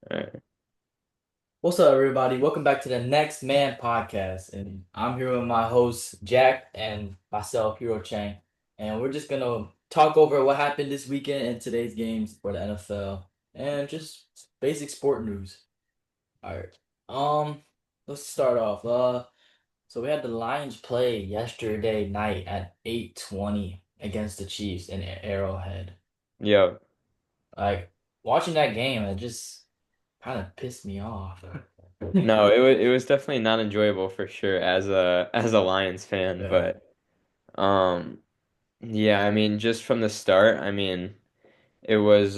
Alright. What's up, everybody? Welcome back to the Next Man podcast. And I'm here with my host, Jack, and myself, Hero Chang. And we're just going to talk over what happened this weekend in today's games for the NFL and just basic sport news. All right. Um, let's start off. So we had the Lions play yesterday night at 8:20 against the Chiefs in Arrowhead. Yeah. Like, watching that game, it just kind of pissed me off. No, it was definitely not enjoyable for sure as a Lions fan, Yeah. but yeah, I mean just from the start, I mean it was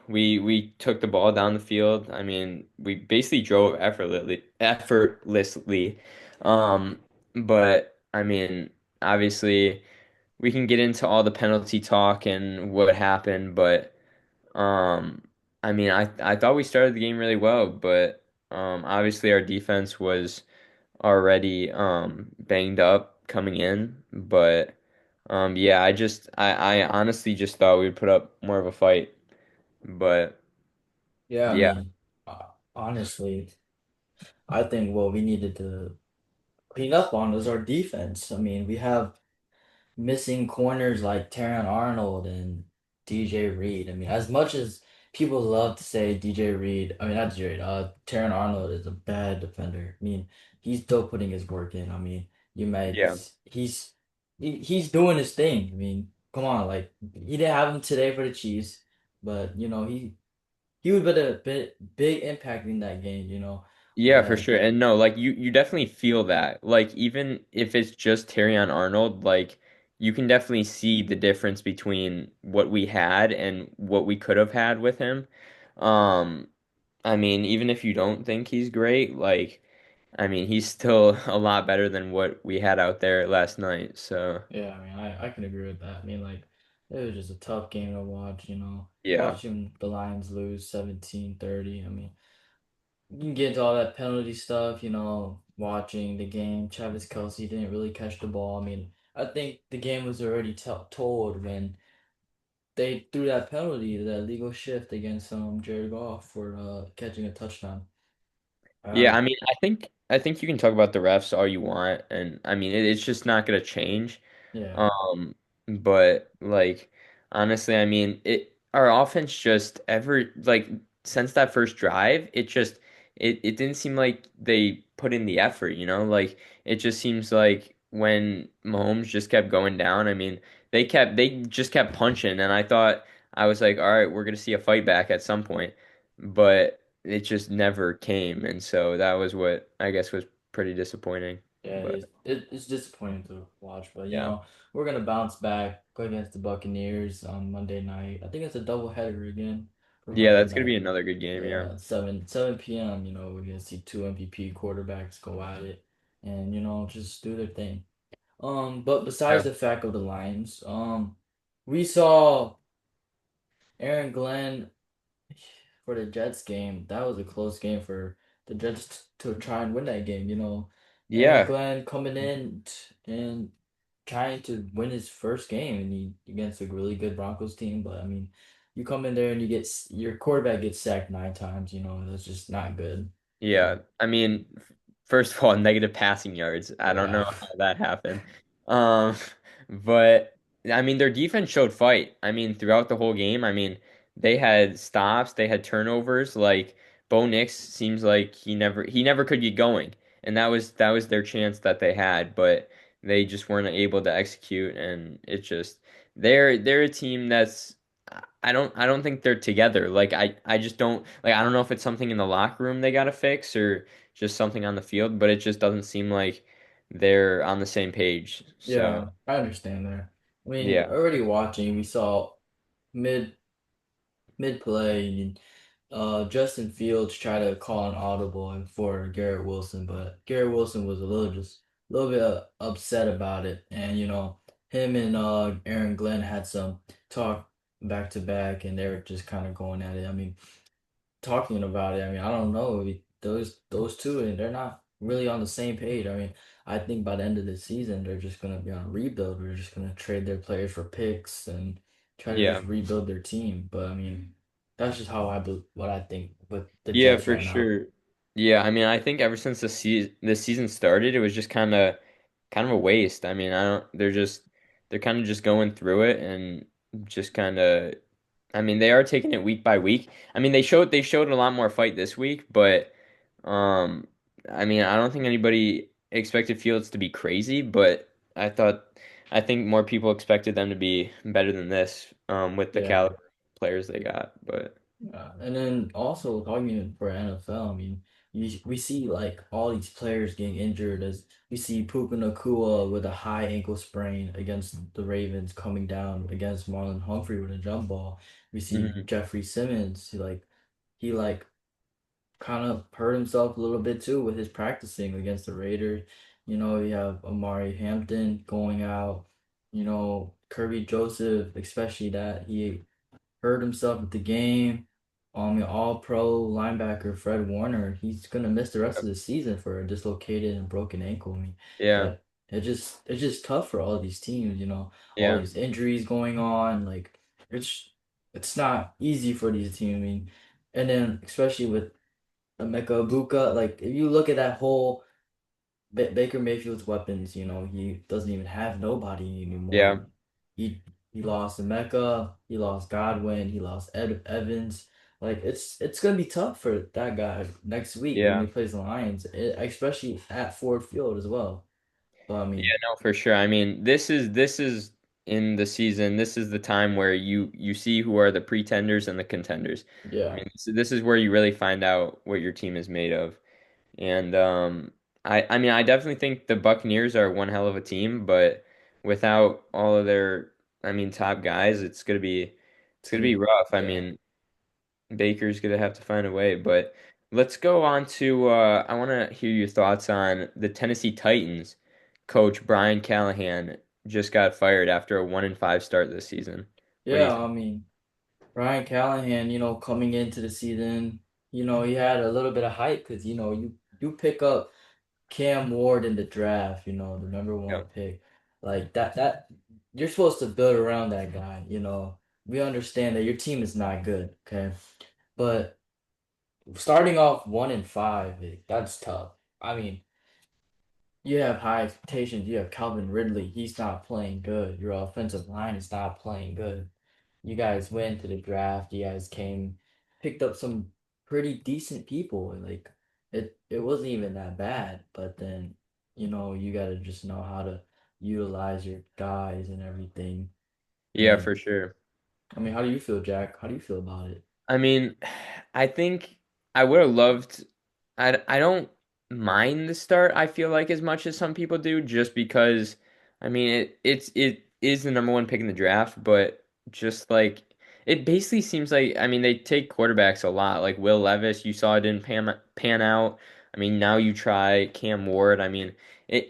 we took the ball down the field. I mean, we basically drove effortlessly. Um but I mean, obviously we can get into all the penalty talk and what happened, but Um, I mean, I thought we started the game really well, but obviously our defense was already banged up coming in. But yeah, I honestly just thought we'd put up more of a fight. But Yeah, I yeah, mean, honestly, I think what we needed to clean up on is our defense. I mean, we have missing corners like Terran Arnold and DJ Reed. I mean, as much as people love to say DJ Reed, I mean, not DJ Reed, Terran Arnold is a bad defender. I mean, he's still putting his work in. I mean, you might, yeah. he's doing his thing. I mean, come on, like, he didn't have him today for the Chiefs, but, he would have been a big impact in that game, Yeah, for but sure. And no, like you definitely feel that. Like even if it's just Terrion Arnold, like you can definitely see the difference between what we had and what we could have had with him. Um, I mean, even if you don't think he's great, like I mean, he's still a lot better than what we had out there last night. So, yeah, I mean, I can agree with that. I mean, like, it was just a tough game to watch, yeah. watching the Lions lose 17-30. I mean, you can get into all that penalty stuff, watching the game. Travis Kelce didn't really catch the ball. I mean, I think the game was already told when they threw that penalty, that legal shift against Jared Goff for catching a touchdown. Yeah, Uh, I mean, I think you can talk about the refs all you want, and I mean, it's just not gonna change. yeah, But like honestly, I mean, it our offense just ever like since that first drive, it didn't seem like they put in the effort, you know? Like it just seems like when Mahomes just kept going down, I mean, they just kept punching and I was like, all right, we're gonna see a fight back at some point. But it just never came, and so that was what I guess was pretty disappointing. Yeah, But it's disappointing to watch, but yeah. we're gonna bounce back, go against the Buccaneers on Monday night. I think it's a doubleheader again for Yeah, Monday that's gonna be night. another good game, yeah. Yeah, 7 p.m. We're gonna see two MVP quarterbacks go at it, and just do their thing. But besides Yeah. the fact of the Lions, we saw Aaron Glenn for the Jets game. That was a close game for the Jets to try and win that game. Aaron Yeah. Glenn coming in and trying to win his first game and against a really good Broncos team. But I mean, you come in there and your quarterback gets sacked 9 times. That's just not good. Yeah, I mean, first of all, negative passing yards. I don't know Yeah, how that happened. Um, but I mean, their defense showed fight. I mean, throughout the whole game, I mean, they had stops, they had turnovers. Like Bo Nix seems like he never could get going, and that was their chance that they had, but they just weren't able to execute, and it just they're a team that's I don't think they're together. Like I just don't like I don't know if it's something in the locker room they gotta fix or just something on the field, but it just doesn't seem like they're on the same page. So yeah, I understand there. I mean, yeah. already watching, we saw mid mid play. Justin Fields tried to call an audible for Garrett Wilson, but Garrett Wilson was a little bit upset about it, and him and Aaron Glenn had some talk back to back, and they were just kind of going at it. I mean, talking about it. I mean, I don't know those two, and they're not really on the same page. I mean, I think by the end of the season, they're just gonna be on a rebuild. We're just gonna trade their players for picks and try to Yeah. just rebuild their team. But I mean. That's just how what I think with the Yeah, Jets for right now. sure. Yeah, I mean, I think ever since the season started, it was just kind of a waste. I mean, I don't they're kind of just going through it and just kind of I mean, they are taking it week by week. I mean, they showed a lot more fight this week, but um I mean, I don't think anybody expected Fields to be crazy, but I think more people expected them to be better than this with the Yeah. caliber of players they got, but And then also talking for NFL, I mean, we see like all these players getting injured as we see Puka Nacua with a high ankle sprain against the Ravens coming down against Marlon Humphrey with a jump ball. We see mhm. Jeffrey Simmons, he kind of hurt himself a little bit too with his practicing against the Raiders. You know, you have Amari Hampton going out, you know, Kirby Joseph, especially that he hurt himself at the game. All pro linebacker Fred Warner, he's gonna miss the rest of the season for a dislocated and broken ankle. I mean, Yeah. that it's just tough for all these teams, you know, all Yeah. these injuries going on. Like it's it's not easy for these teams. I mean, and then especially with Emeka Ibuka, like if you look at that whole Baker Mayfield's weapons, you know, he doesn't even have nobody anymore. Yeah. He he lost Emeka, he lost Godwin, he lost Evans. Like it's gonna be tough for that guy next week when he Yeah. plays the Lions, especially at Ford Field as well. So I Yeah, mean, no, for sure. I mean, this is in the season. This is the time where you see who are the pretenders and the contenders. I yeah, mean, this is where you really find out what your team is made of. And I mean, I definitely think the Buccaneers are one hell of a team, but without all of their, I mean, top guys, it's gonna be some rough. I yeah. mean, Baker's gonna have to find a way. But let's go on to I want to hear your thoughts on the Tennessee Titans. Coach Brian Callahan just got fired after a 1-5 start this season. What do you Yeah, I think? mean, Ryan Callahan, you know, coming into the season, you know, he had a little bit of hype because, you know, you pick up Cam Ward in the draft, you know, the number Yeah, one pick. Like that you're supposed to build around that guy, you know. We understand that your team is not good, okay? But starting off 1-5, that's tough. I mean, you have high expectations. You have Calvin Ridley. He's not playing good. Your offensive line is not playing good. You guys went to the draft. You guys came, picked up some pretty decent people. And like it wasn't even that bad. But then, you know, you gotta just know how to utilize your guys and everything. yeah, And for sure. I mean, how do you feel, Jack? How do you feel about it? I mean, I think I would have loved. I don't mind the start. I feel like as much as some people do, just because. I mean, it is the number one pick in the draft, but just like it basically seems like I mean they take quarterbacks a lot. Like Will Levis, you saw it didn't pan out. I mean, now you try Cam Ward. I mean,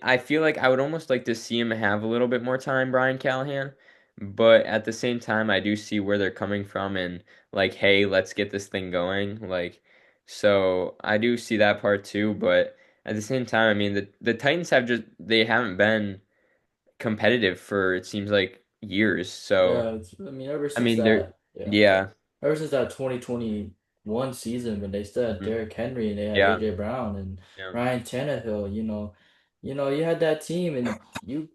I feel like I would almost like to see him have a little bit more time, Brian Callahan. But at the same time, I do see where they're coming from and like, hey, let's get this thing going. Like, so I do see that part too, but at the same time, I mean, the Titans they haven't been competitive for it seems like years. So Yeah, I mean, ever I since mean, they're that, yeah. yeah, Ever since that 2021 season when they still had mhm, Derrick Henry and they had yeah, AJ Brown and yeah, Ryan Tannehill, you had that team and you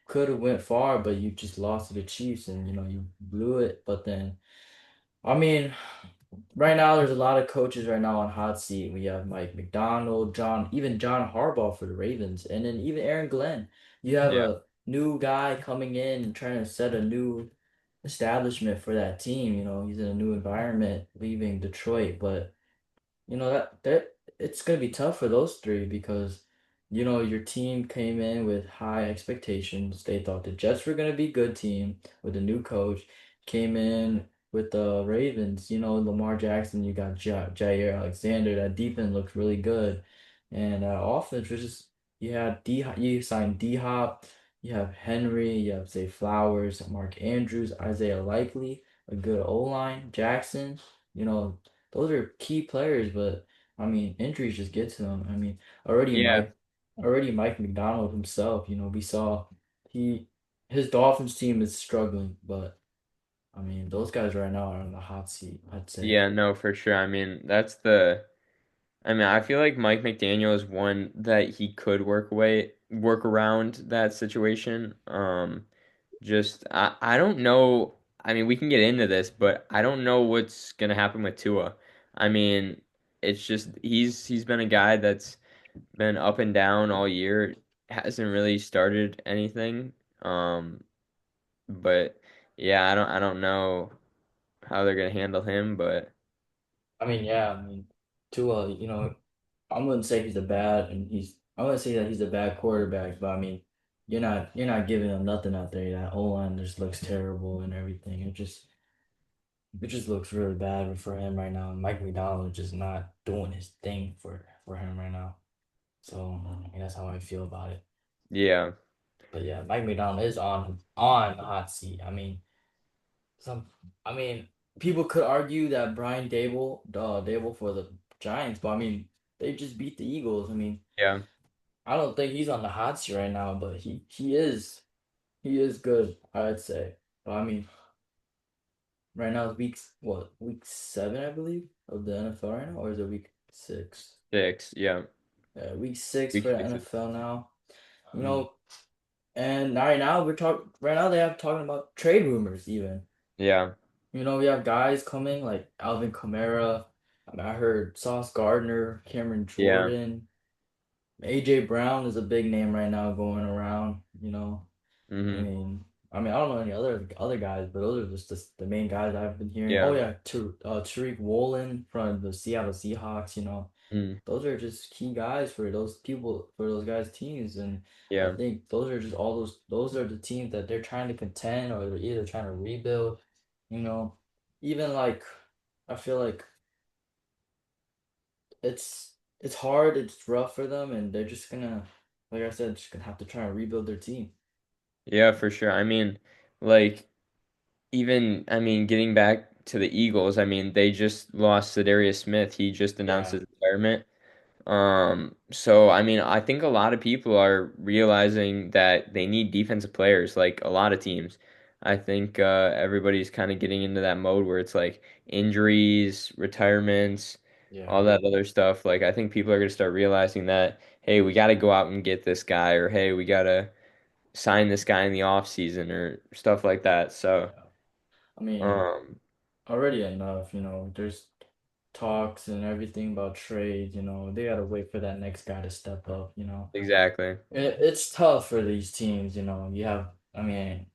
could have went far, but you just lost to the Chiefs and you blew it. But then, I mean, right now there's a lot of coaches right now on hot seat. We have Mike McDonald, even John Harbaugh for the Ravens, and then even Aaron Glenn. You have yeah, a new guy coming in and trying to set a new establishment for that team. You know, he's in a new environment, leaving Detroit, but that it's gonna be tough for those three because your team came in with high expectations. They thought the Jets were gonna be a good team with a new coach. Came in with the Ravens. Lamar Jackson. You got Jair Alexander. That defense looks really good, and offense was just you had D. You signed D Hop. You have Henry. You have Zay Flowers, Mark Andrews, Isaiah Likely, a good O line, Jackson. You know, those are key players, but I mean, injuries just get to them. I mean, already yeah. Mike, already Mike McDonald himself, we saw he his Dolphins team is struggling, but I mean, those guys right now are on the hot seat, I'd say. Yeah, no, for sure. I mean, that's the I mean, I feel like Mike McDaniel is one that he could work around that situation. Just I don't know. I mean, we can get into this, but I don't know what's gonna happen with Tua. I mean, it's just he's been a guy that's been up and down all year, hasn't really started anything. Um, but yeah, I don't know how they're gonna handle him, but I mean, yeah, I mean, Tua, I wouldn't say I wouldn't say that he's a bad quarterback, but I mean, you're not giving him nothing out there. That O-line just looks terrible and everything. It just looks really bad for him right now. Mike McDonald is just not doing his thing for him right now. So I mean, that's how I feel about it. yeah, But yeah, Mike McDonald is on the hot seat. Some, I mean, people could argue that Brian Dable for the Giants, but I mean, they just beat the Eagles. I mean, yeah, I don't think he's on the hot seat right now, but he is good, I'd say. But I mean, right now it's week 7, I believe, of the NFL right now, or is it week 6? 6, yeah, Week 6 week for the 6. NFL now. You Mhm. know, and right now they have talking about trade rumors even. Yeah, We have guys coming like Alvin Kamara. I mean, I heard Sauce Gardner, Cameron yeah, Jordan, AJ Brown is a big name right now going around. I hmm mean, I don't know any other guys, but those are just the main guys I've been hearing. Oh yeah, yeah, Tariq Woolen from the Seattle Seahawks. mm, Those are just key guys for those guys' teams, and I yeah, think those are just all those are the teams that they're trying to contend or they're either trying to rebuild. You know, even like I feel like it's hard, it's rough for them, and they're just gonna, like I said, just gonna have to try and rebuild their team. yeah, for sure. I mean, like even I mean, getting back to the Eagles, I mean, they just lost Zadarius Smith. He just announced Yeah, his retirement. So I mean, I think a lot of people are realizing that they need defensive players, like a lot of teams. I think everybody's kind of getting into that mode where it's like injuries, retirements, all yeah. that other stuff. Like I think people are gonna start realizing that, hey, we got to go out and get this guy, or hey, we gotta sign this guy in the off season, or stuff like that. So, Yeah. I mean, um, already enough, there's talks and everything about trades, they gotta wait for that next guy to step up. exactly. It's tough for these teams. I mean,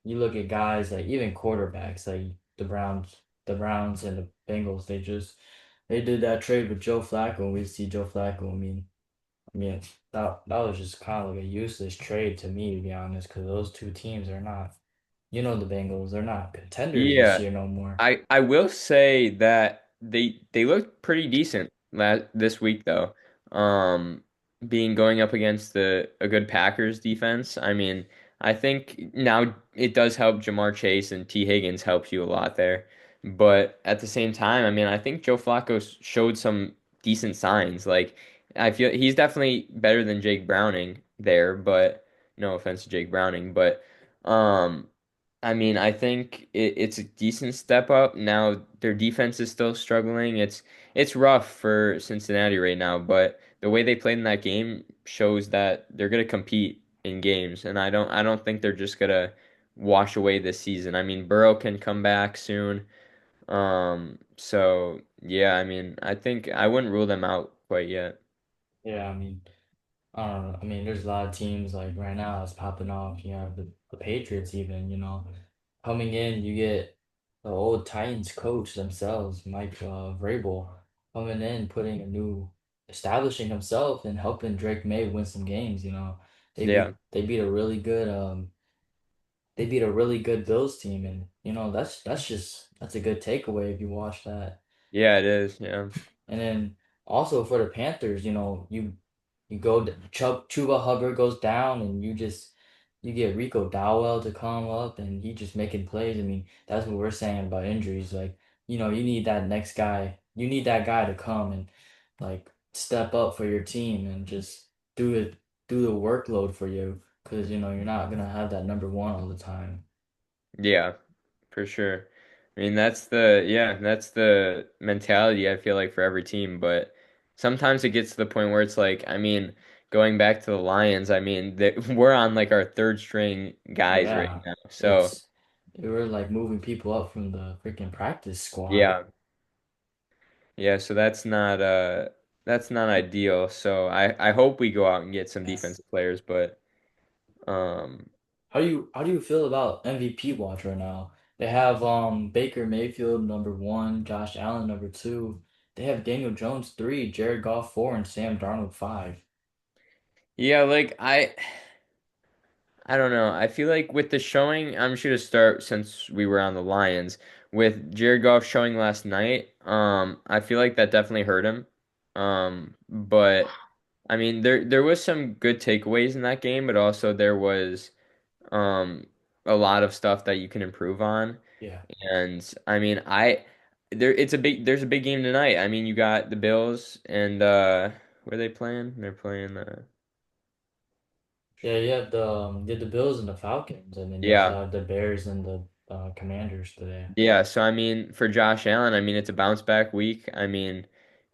you look at guys like even quarterbacks like the Browns and the Bengals, they did that trade with Joe Flacco, and we see Joe Flacco. I mean, that was just kind of like a useless trade to me, to be honest, because those two teams are not, the Bengals, they're not contenders this Yeah. year no more. I will say that they looked pretty decent this week though. Um, being going up against the a good Packers defense. I mean, I think now it does help Jamar Chase and T. Higgins helps you a lot there. But at the same time, I mean, I think Joe Flacco showed some decent signs. Like I feel he's definitely better than Jake Browning there, but no offense to Jake Browning, but um I mean, I think it's a decent step up. Now their defense is still struggling. It's rough for Cincinnati right now, but the way they played in that game shows that they're gonna compete in games, and I don't think they're just gonna wash away this season. I mean, Burrow can come back soon. So yeah, I mean, I think I wouldn't rule them out quite yet. Yeah, I mean, I don't know. I mean, there's a lot of teams like right now it's popping off. You have the Patriots even, coming in. You get the old Titans coach themselves, Mike Vrabel, coming in, establishing himself and helping Drake May win some games. Yeah, They beat a really good Bills team, and that's a good takeaway if you watch that. yeah, it is. Yeah, And then also for the Panthers, you go Chuba Hubbard goes down, and you get Rico Dowell to come up, and he just making plays. I mean, that's what we're saying about injuries. Like, you need that next guy. You need that guy to come and like step up for your team and just do the workload for you, because you're not gonna have that number one all the time. yeah, for sure. I mean, that's the mentality I feel like for every team, but sometimes it gets to the point where it's like, I mean, going back to the Lions, I mean, we're on like our third string guys right Yeah, now. So, it's they were like moving people up from the freaking practice squad. yeah. Yeah, so that's not ideal. So I hope we go out and get some defensive players, but um How do you feel about MVP watch right now? They have Baker Mayfield number one, Josh Allen number two. They have Daniel Jones three, Jared Goff four, and Sam Darnold five. yeah, like I don't know. I feel like with the showing, I'm just gonna start since we were on the Lions with Jared Goff showing last night. I feel like that definitely hurt him. But I mean, there was some good takeaways in that game, but also there was um a lot of stuff that you can improve on. Yeah. And I mean, there's a big game tonight. I mean, you got the Bills and where are they playing? They're playing Yeah, you have the Bills and the Falcons, and then you also yeah. have the Bears and the Commanders today. Yeah, so I mean, for Josh Allen, I mean, it's a bounce back week. I mean,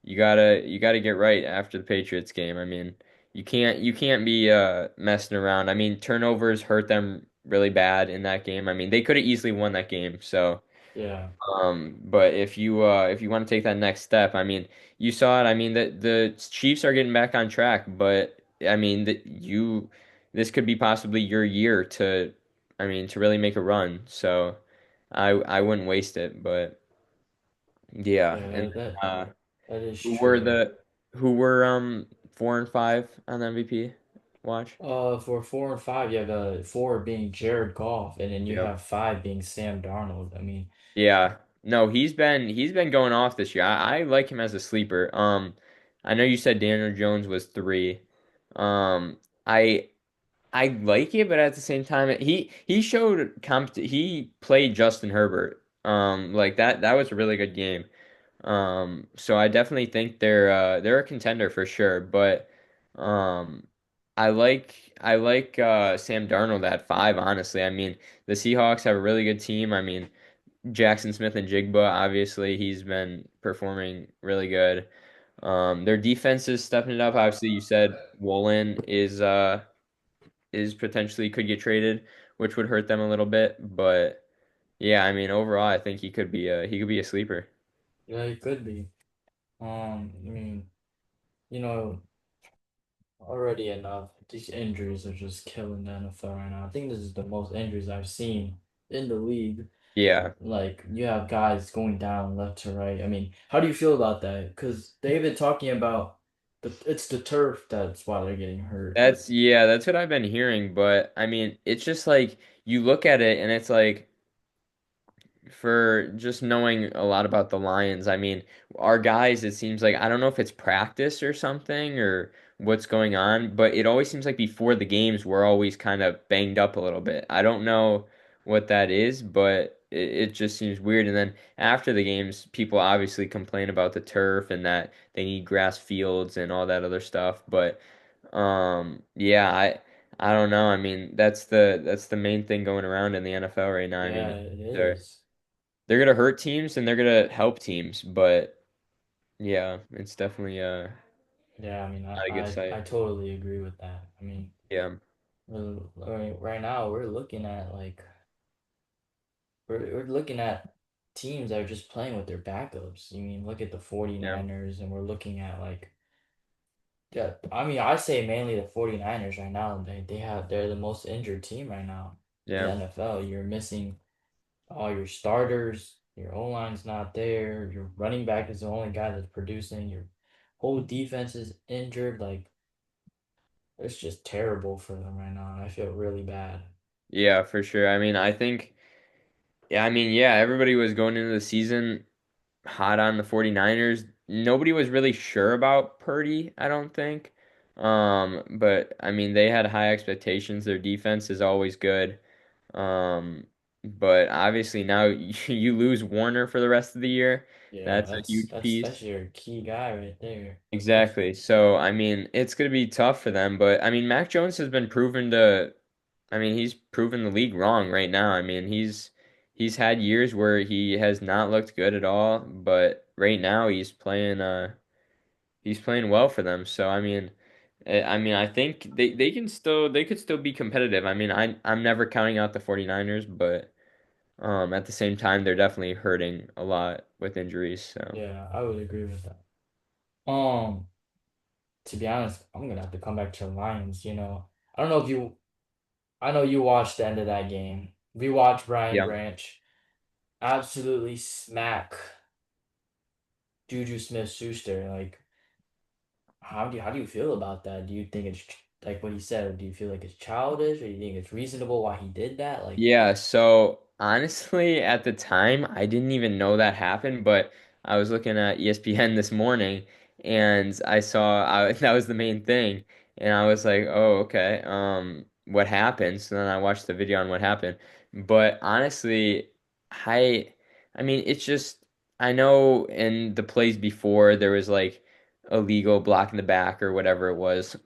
you gotta get right after the Patriots game. I mean, you can't be messing around. I mean, turnovers hurt them really bad in that game. I mean, they could have easily won that game. So, Yeah, but if you want to take that next step, I mean, you saw it. I mean, the Chiefs are getting back on track, but I mean, this could be possibly your year to, I mean, to really make a run. So. I wouldn't waste it, but yeah. yeah, And uh, that is who were true. the who were 4 and 5 on the MVP watch? For four and five, you have four being Jared Goff, and then you Yep. have five being Sam Darnold. I mean, Yeah. No, he's been going off this year. I like him as a sleeper. I know you said Daniel Jones was three. Um, I I like it, but at the same time, he showed he played Justin Herbert. Like that was a really good game. So I definitely think they're a contender for sure, but um I like Sam Darnold at 5, honestly. I mean, the Seahawks have a really good team. I mean, Jackson Smith and Jigba, obviously, he's been performing really good. Their defense is stepping it up. Obviously, you said Woolen is potentially could get traded, which would hurt them a little bit, but yeah, I mean, overall, I think he could be a sleeper. yeah, it could be. I mean, you know, already enough. These injuries are just killing the NFL right now. I think this is the most injuries I've seen in the league. Yeah. Like you have guys going down left to right. I mean, how do you feel about that? Because they've been talking about it's the turf that's why they're getting hurt. That's what I've been hearing, but I mean, it's just like you look at it and it's like for just knowing a lot about the Lions, I mean, our guys, it seems like I don't know if it's practice or something or what's going on, but it always seems like before the games we're always kind of banged up a little bit. I don't know what that is, but it just seems weird. And then after the games, people obviously complain about the turf and that they need grass fields and all that other stuff, but yeah, I don't know. I mean, that's the main thing going around in the NFL right now. I Yeah, mean, it they're is. they're gonna hurt teams and they're gonna help teams, but yeah, it's definitely Yeah, I mean, not a good I sight. totally agree with that. I mean, Yeah, right now we're looking at we're looking at teams that are just playing with their backups. You mean, look at the yeah, 49ers, and we're looking at yeah, I mean, I say mainly the 49ers right now. They're the most injured team right now in the yeah, NFL. You're missing all your starters, your O line's not there, your running back is the only guy that's producing, your whole defense is injured. Like, it's just terrible for them right now, and I feel really bad. yeah, for sure. I mean, I think, yeah, I mean, yeah, everybody was going into the season hot on the 49ers. Nobody was really sure about Purdy, I don't think. But I mean, they had high expectations. Their defense is always good. Um, but obviously now you lose Warner for the rest of the year. Yeah, That's a that's huge that's piece. that's your key guy right there. Exactly. So, I mean, it's going to be tough for them, but I mean, Mac Jones has been proven to, I mean, he's proven the league wrong right now. I mean, he's had years where he has not looked good at all, but right now he's playing well for them. So I mean I think they could still be competitive. I mean I'm never counting out the 49ers, but at the same time they're definitely hurting a lot with injuries. So Yeah, I would agree with that. Um, to be honest, I'm gonna have to come back to the Lions, you know. I don't know if you I know you watched the end of that game. We watched Brian yeah. Branch absolutely smack Juju Smith-Schuster. Like, how do you feel about that? Do you think it's like what he said? Do you feel like it's childish, or do you think it's reasonable why he did that? Like, Yeah, so honestly, at the time, I didn't even know that happened, but I was looking at ESPN this morning and I saw that was the main thing. And I was like, oh, okay, what happened? So then I watched the video on what happened. But honestly, I, I mean, it's just, I know in the plays before there was like illegal block in the back or whatever it was.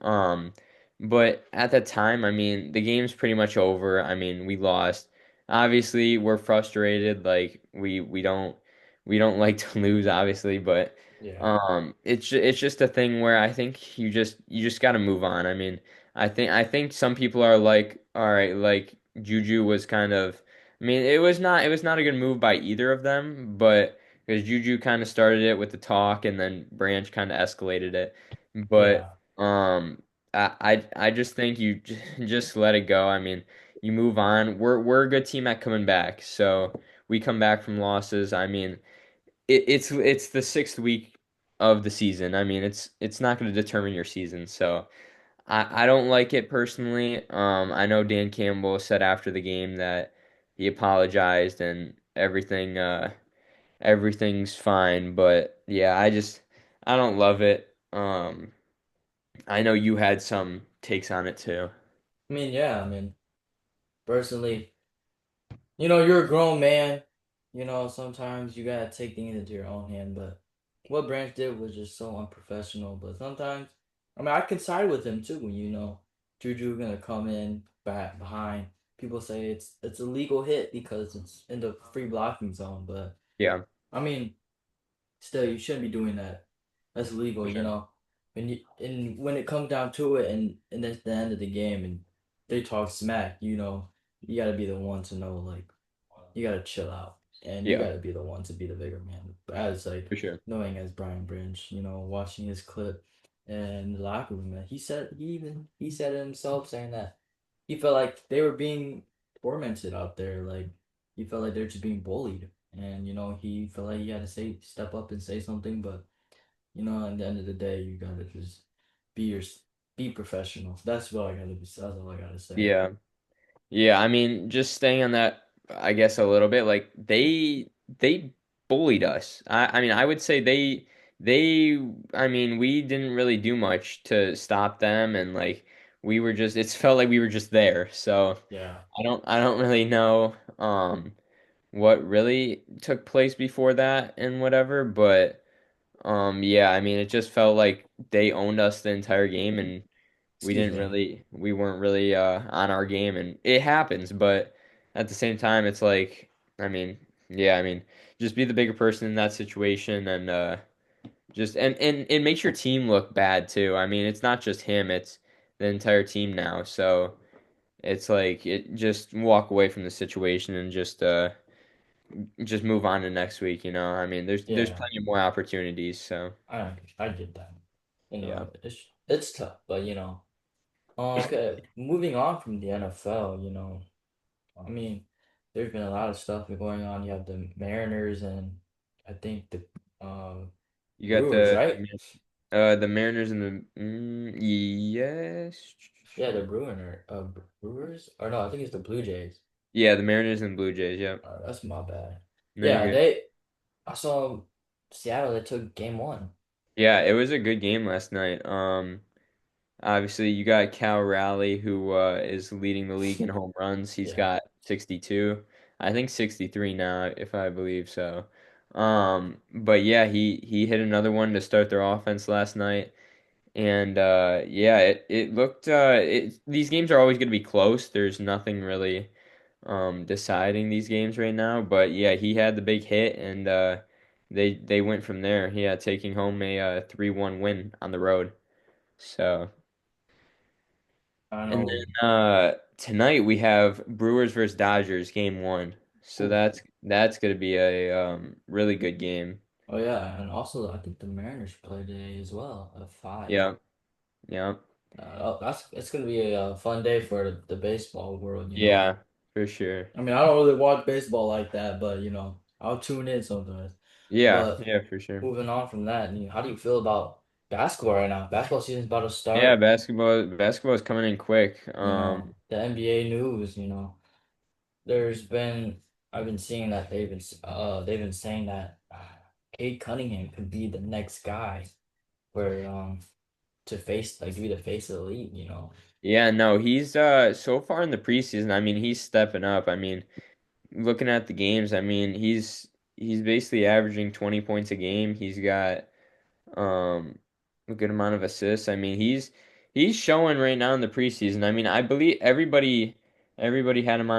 But at that time, I mean, the game's pretty much over. I mean, we lost. Obviously, we're frustrated. Like we don't like to lose, obviously, but yeah, it's just a thing where I think you just got to move on. I mean, I think some people are like, all right, like Juju was kind of. I mean, it was not a good move by either of them, but because Juju kind of started it with the talk, and then Branch kind of escalated it. But yeah. I just think just let it go. I mean, you move on. We're a good team at coming back. So we come back from losses. I mean, it's the sixth week of the season. I mean, it's not going to determine your season. So I don't like it personally. I know Dan Campbell said after the game that he apologized and everything's fine. But yeah, I don't love it. I know you had some takes on it too. I mean, yeah. I mean, personally, you know, you're a grown man. You know, sometimes you gotta take things into your own hand. But what Branch did was just so unprofessional. But sometimes, I mean, I can side with him too. When you know Juju gonna come in back behind. People say it's a legal hit because it's in the free blocking zone. But Yeah, I mean, still, you shouldn't be doing that. That's illegal, for you sure. know. And when it comes down to it, and it's the end of the game, and they talk smack, you know, you gotta be the one to know, like, you gotta chill out, and you Yeah, gotta be the one to be the bigger man. But as like for sure. knowing as Brian Branch, you know, watching his clip in the locker room, man, he said it himself, saying that he felt like they were being tormented out there, like he felt like they're just being bullied, and you know, he felt like he had to say step up and say something, but you know, at the end of the day, you gotta just be your be professional. That's what I gotta be. That's all I gotta say. Yeah. Yeah, I mean, just staying on that, I guess a little bit, like they bullied us. I mean, I would say they I mean, we didn't really do much to stop them and like we were just it's felt like we were just there. So Yeah. I don't really know what really took place before that and whatever, but yeah, I mean, it just felt like they owned us the entire game and Excuse me. we weren't really on our game and it happens, but at the same time it's like I mean, yeah, I mean, just be the bigger person in that situation and just and it makes your team look bad too. I mean, it's not just him, it's the entire team now. So it's like it just walk away from the situation and just move on to next week, you know. I mean, there's Yeah, plenty more opportunities, so I get that. You yeah. know, it's tough, but you know. Okay, moving on from the NFL, you know, I mean, there's been a lot of stuff going on. You have the Mariners and I think the You got Brewers, right? the Mariners and the yes. Yeah, the Brewers, or no, I think it's the Blue Jays. Yeah, the Mariners and Blue Jays, yep. That's my bad. No, you're Yeah, good. I saw Seattle. They took game one. Yeah, it was a good game last night. Obviously you got Cal Raleigh who is leading the league in home runs. He's Yeah, got 62. I think 63 now, if I believe so. But yeah, he hit another one to start their offense last night. And yeah, it looked these games are always going to be close. There's nothing really deciding these games right now. But yeah, he had the big hit, and they went from there. Yeah, taking home a 3-1 win on the road. So I and know. then tonight we have Brewers versus Dodgers game one. So Ooh. that's gonna be a really good game. Oh yeah, and also I think the Mariners play today as well at 5. Yeah, yeah, That's it's gonna be a fun day for the baseball world, you know. yeah, for sure. I mean, I don't really watch baseball like that, but I'll tune in sometimes. Yeah, But yeah, for sure. moving on from that, how do you feel about basketball right now? Basketball season's about to Yeah, start. basketball is coming in quick. The NBA news, there's been I've been seeing that they've been saying that Cade Cunningham could be the next guy for to face like be the face of the league. Yeah, no, he's so far in the preseason, I mean, he's stepping up. I mean, looking at the games, I mean, he's basically averaging 20 points a game. He's got um a good amount of assists. I mean, he's showing right now in the preseason. I mean, I believe everybody had him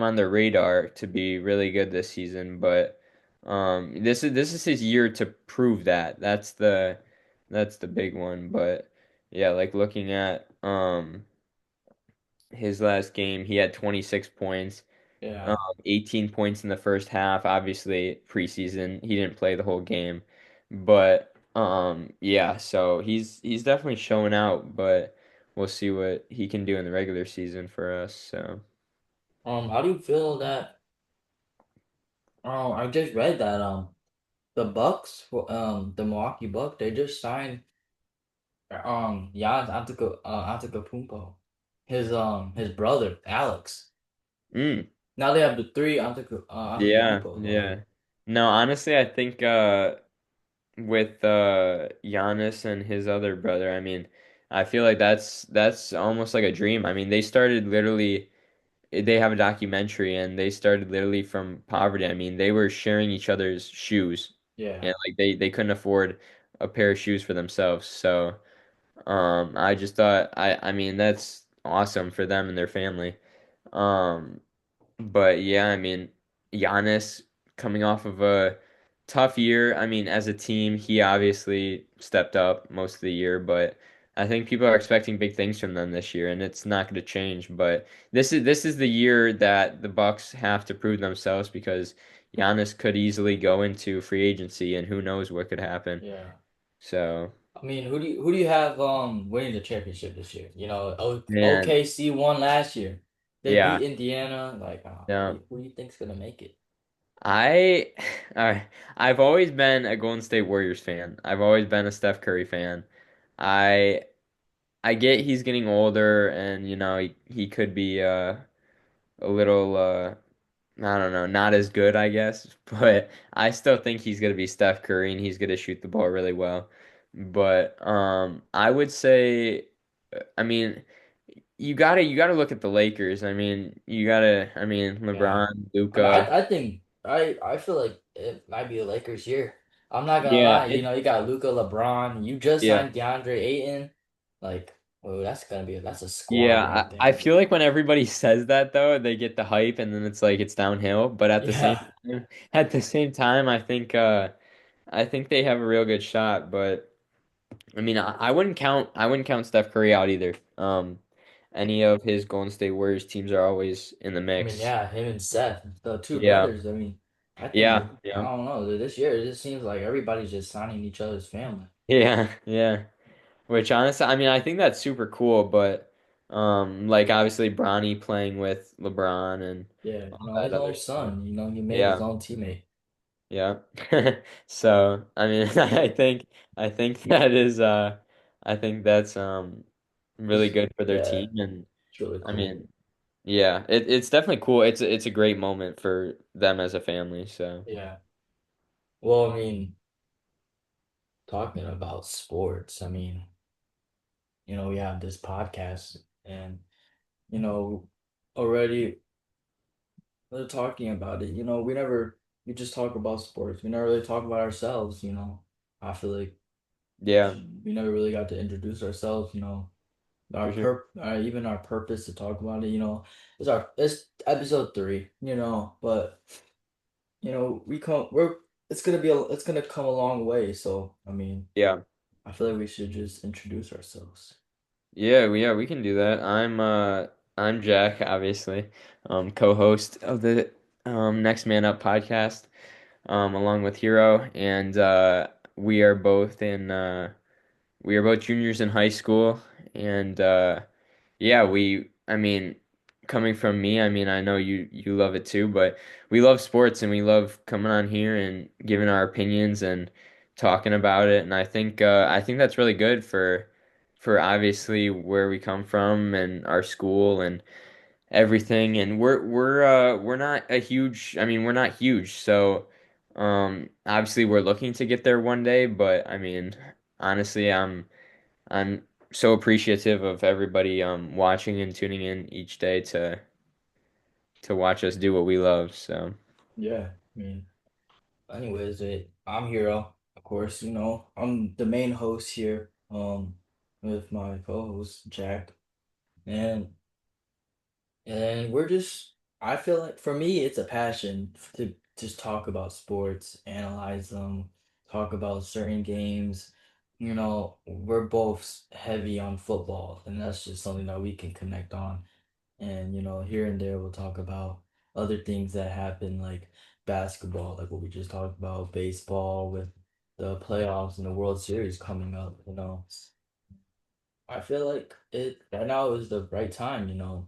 on their radar to be really good this season, but this is his year to prove that. That's the big one, but yeah, like looking at his last game, he had 26 points. Um, Yeah. 18 points in the first half. Obviously, preseason, he didn't play the whole game, but yeah, so he's definitely showing out, but we'll see what he can do in the regular season for us. So, How do you feel that I just read that the Bucks the Milwaukee Bucks they just signed Giannis Antetokounmpo, his brother Alex. mm, Now they have the three yeah, Antetokounmpos yeah. already. No, honestly, I think with Giannis and his other brother, I mean, I feel like that's almost like a dream. I mean, they started literally. They have a documentary and they started literally from poverty. I mean, they were sharing each other's shoes Yeah. and like they couldn't afford a pair of shoes for themselves. So, I just thought I mean, that's awesome for them and their family. Um, but yeah, I mean, Giannis coming off of a tough year. I mean, as a team, he obviously stepped up most of the year, but I think people are expecting big things from them this year, and it's not going to change. But this is the year that the Bucks have to prove themselves because Giannis could easily go into free agency, and who knows what could happen. Yeah. So, I mean, who do you have winning the championship this year? man, OKC won last year. They yeah, beat Indiana. Like, yeah. who do you think's gonna make it? I, I've always been a Golden State Warriors fan. I've always been a Steph Curry fan. I I get he's getting older and he could be a little I don't know, not as good, I guess, but I still think he's going to be Steph Curry and he's going to shoot the ball really well. But I would say I mean you got to look at the Lakers. I mean, I mean Yeah. LeBron, I mean, Luca. I think I feel like it might be a Lakers year. I'm not gonna Yeah, lie. You got Luca, LeBron. You just yeah. signed DeAndre Ayton. Like, oh, that's a squad right Yeah, I there. feel like when everybody says that though, they get the hype and then it's like it's downhill. But Yeah. at the same time, I think they have a real good shot. But I mean, I wouldn't count Steph Curry out either. Any of his Golden State Warriors teams are always in the I mean, mix. yeah, him and Seth, the two Yeah, brothers. I mean, I think yeah, I yeah, don't know. This year, it just seems like everybody's just signing each other's family. yeah, yeah. Which honestly, I mean, I think that's super cool. But like obviously Bronny playing with LeBron and Yeah, all that his other own stuff. son. He made his Yeah. own teammate. Yeah. So, I mean, I think that is I think that's really good for their Yeah, team and it's really I cool. mean, yeah, it's definitely cool. It's a great moment for them as a family, so. Yeah. Well, I mean, talking about sports, I mean, we have this podcast and, you know, already we're talking about it. We just talk about sports. We never really talk about ourselves. I feel like Yeah. we never really got to introduce ourselves. for sure. even our purpose to talk about it, it's episode 3, but it's gonna come a long way. So I mean, Yeah. I feel like we should just introduce ourselves. Yeah, we can do that. I'm Jack, obviously, co-host of the Next Man Up podcast, along with Hero, and we are both in we are both juniors in high school, and yeah, I mean, coming from me, I mean, I know you love it too, but we love sports and we love coming on here and giving our opinions and talking about it, and I think that's really good for obviously where we come from and our school and everything, and we're not a huge, I mean, we're not huge, so obviously we're looking to get there one day, but I mean, honestly, I'm so appreciative of everybody watching and tuning in each day to watch us do what we love. So Yeah, I mean, anyways, I'm Hero, of course. I'm the main host here, with my co-host Jack, and we're just. I feel like for me, it's a passion to just talk about sports, analyze them, talk about certain games. We're both heavy on football, and that's just something that we can connect on. And here and there we'll talk about other things that happen, like basketball, like what we just talked about, baseball with the playoffs and the World Series coming up. I feel like it right now is the right time.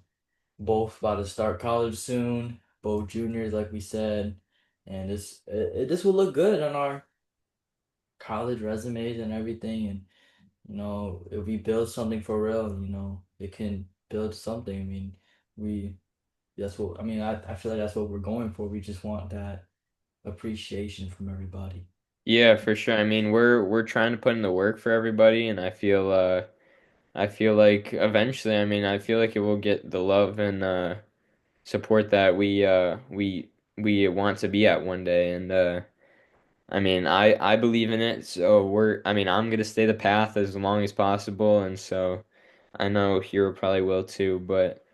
Both about to start college soon, both juniors, like we said, and this will look good on our college resumes and everything. And if we build something for real, it can build something. I mean, we that's what I mean. I feel like that's what we're going for. We just want that appreciation from everybody. yeah, for sure. I mean, we're trying to put in the work for everybody, and I feel like eventually, I mean, I feel like it will get the love and support that we want to be at one day, and I mean, I believe in it, so I mean, I'm gonna stay the path as long as possible, and so I know Hero probably will too, but.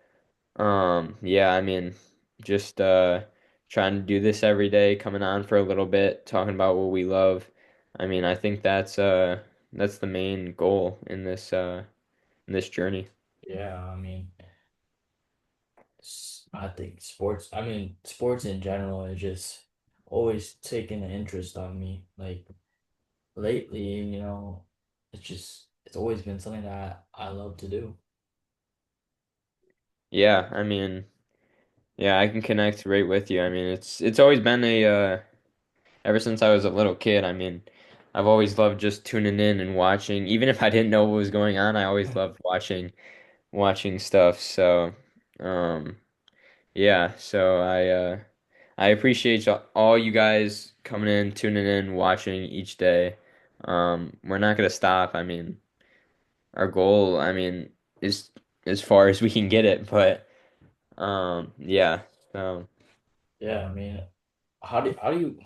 Yeah, I mean, just trying to do this every day, coming on for a little bit, talking about what we love. I mean, I think that's the main goal in this journey. Yeah, I mean, I think sports. I mean, sports in general is just always taking an interest on me. Like lately, it's always been something that I love to do. Yeah, I mean, yeah, I can connect right with you. I mean, it's always been a ever since I was a little kid. I mean, I've always loved just tuning in and watching, even if I didn't know what was going on, I always loved watching stuff. So, um yeah, so I appreciate all you guys coming in, tuning in, watching each day. We're not gonna stop. I mean, our goal, I mean, is as far as we can get it, but yeah. So Yeah, I mean, how do you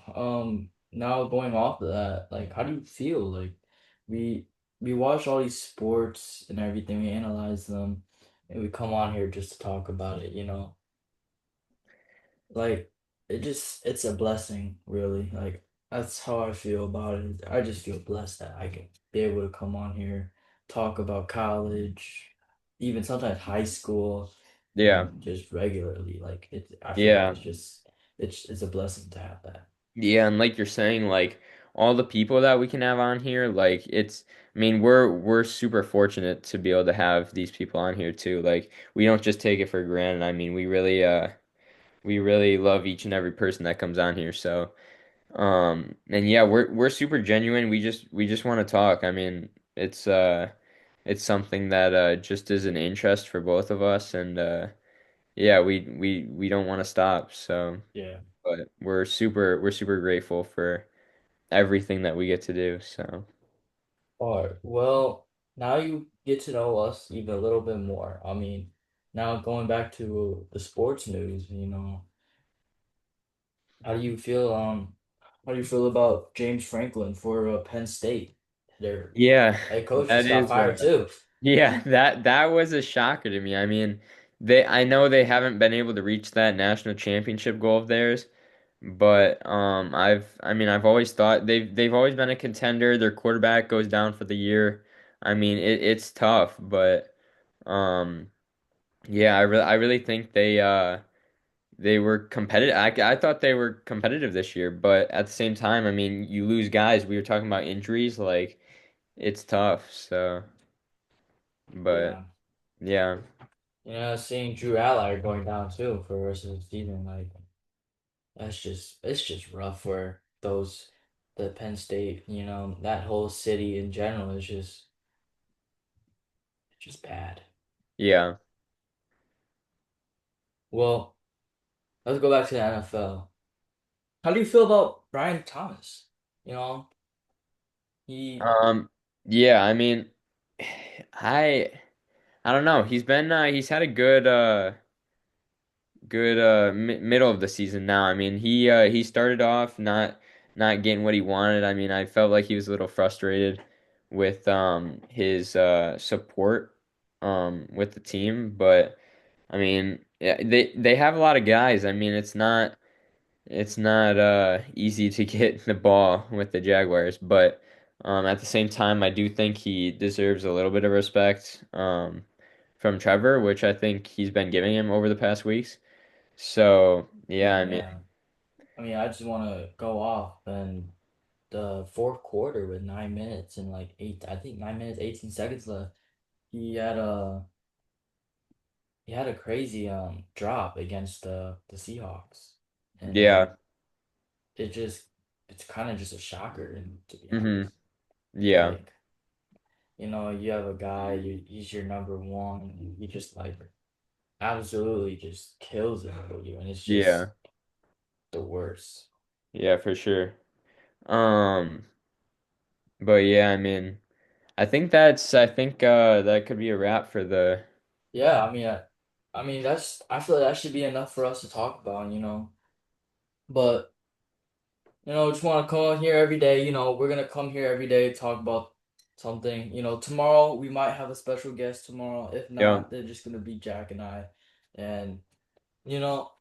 now going off of that, like how do you feel? Like we we watch all these sports and everything, we analyze them, and we come on here just to talk about it. Like it's a blessing, really. Like that's how I feel about it. I just feel blessed that I can be able to come on here, talk about college, even sometimes high school, yeah, and just regularly. Like I feel like yeah, it's a blessing to have that. yeah, and like you're saying, like all the people that we can have on here, like I mean, we're super fortunate to be able to have these people on here too. Like we don't just take it for granted. I mean, we really love each and every person that comes on here. So, and yeah, we're super genuine. We just want to talk. I mean, it's something that just is an interest for both of us, and yeah, we don't want to stop. So, Yeah. but we're super grateful for everything that we get to do. So, All right. Well, now you get to know us even a little bit more. I mean, now going back to the sports news, how do you feel? How do you feel about James Franklin for Penn State? Their yeah, head coach that just got is fired too. Yeah, that was a shocker to me. I mean, I know they haven't been able to reach that national championship goal of theirs, but I've always thought they've always been a contender. Their quarterback goes down for the year. I mean, it's tough, but um yeah, I really think they were competitive. I thought they were competitive this year, but at the same time, I mean, you lose guys. We were talking about injuries, like it's tough. So, but Yeah. yeah. Seeing Drew Aller going down too for the rest of the season, like it's just rough for the Penn State, that whole city in general is just bad. Yeah. Well, let's go back to the NFL. How do you feel about Brian Thomas? You know, he Um, yeah, I mean, I I don't know. He's had a good mi middle of the season now. I mean, he started off not getting what he wanted. I mean, I felt like he was a little frustrated with his support with the team, but I mean, yeah, they have a lot of guys. I mean, it's not easy to get the ball with the Jaguars, but at the same time, I do think he deserves a little bit of respect from Trevor, which I think he's been giving him over the past weeks. So yeah, I mean, yeah. I mean, I just want to go off and the fourth quarter with 9 minutes and like I think 9 minutes, 18 seconds left. He had a he had a crazy drop against the Seahawks, and yeah, it just it's kind of just a shocker, and to be hmm honest, yeah, like you have a guy, he's your number one, and he just like absolutely just kills it for you, and it's just yeah, the worst. yeah, for sure. Um, but yeah, I mean, I think that could be a wrap for the Yeah, I mean I feel like that should be enough for us to talk about, but. Just want to come on here every day. We're gonna come here every day, talk about something. Tomorrow we might have a special guest tomorrow. If yeah. not, they're just gonna be Jack and I. And you know,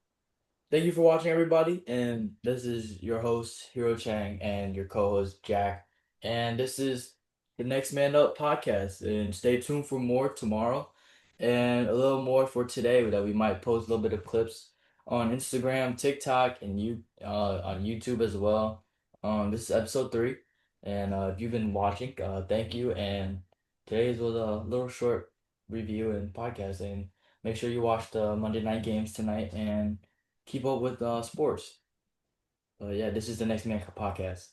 thank you for watching, everybody. And this is your host, Hero Chang, and your co-host, Jack. And this is the Next Man Up podcast. And stay tuned for more tomorrow and a little more for today that we might post a little bit of clips on Instagram, TikTok, and on YouTube as well. This is episode 3. And if you've been watching, thank you. And today's was a little short review and podcast. And make sure you watch the Monday night games tonight and keep up with sports. Yeah, this is the Next Man podcast.